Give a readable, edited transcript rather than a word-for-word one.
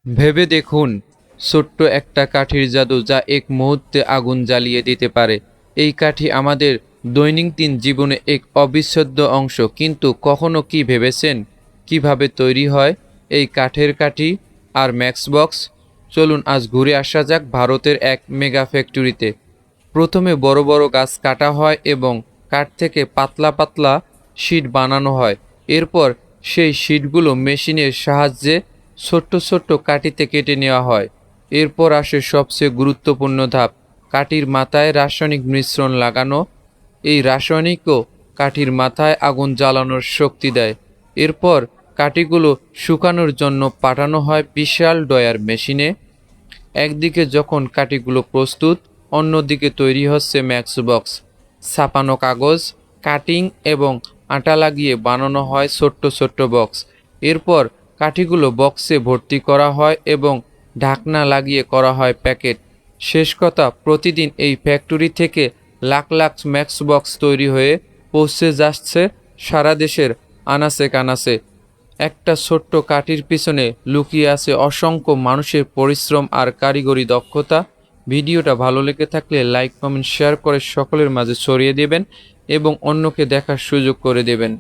ভেবে দেখুন, ছোট্ট একটা কাঠির জাদু যা এক মুহূর্তে আগুন জ্বালিয়ে দিতে পারে। এই কাঠি আমাদের দৈনন্দিন জীবনে এক অবিচ্ছেদ্য অংশ, কিন্তু কখনো কি ভেবেছেন কিভাবে তৈরি হয় এই কাঠের কাঠি আর ম্যাক্সবক্স? চলুন আজ ঘুরে আসা যাক ভারতের এক মেগা ফ্যাক্টরিতে। প্রথমে বড় বড় গাছ কাটা হয় এবং কাঠ থেকে পাতলা পাতলা শিট বানানো হয়। এরপর সেই শিটগুলো মেশিনের সাহায্যে ছোট্ট ছোট্ট কাঠিতে কেটে নেওয়া হয়। এরপর আসে সবচেয়ে গুরুত্বপূর্ণ ধাপ, কাঠির মাথায় রাসায়নিক মিশ্রণ লাগানো। এই রাসায়নিকও কাঠির মাথায় আগুন জ্বালানোর শক্তি দেয়। এরপর কাঠিগুলো শুকানোর জন্য পাঠানো হয় বিশাল ড্রয়ার মেশিনে। একদিকে যখন কাঠিগুলো প্রস্তুত, অন্যদিকে তৈরি হচ্ছে ম্যাক্সবক্স। ছাপানো কাগজ, কাটিং এবং আটা লাগিয়ে বানানো হয় ছোট্ট ছোট্ট বক্স। এরপর কাঠিগুলো বক্সে ভর্তি করা হয় এবং ঢাকনা লাগিয়ে করা হয় প্যাকেট। শেষ কথা, প্রতিদিন এই ফ্যাক্টরি থেকে লাখ লাখ ম্যাক্সবক্স তৈরি হয়ে পৌঁছে যাচ্ছে সারা দেশের আনাচে কানাচে। একটা ছোট্ট কাঠির পিছনে লুকিয়ে আছে অসংখ্য মানুষের পরিশ্রম আর কারিগরি দক্ষতা। ভিডিওটা ভালো লেগে থাকলে লাইক কমেন্ট শেয়ার করে সকলের মাঝে ছড়িয়ে দেবেন এবং অন্যকে দেখার সুযোগ করে দেবেন।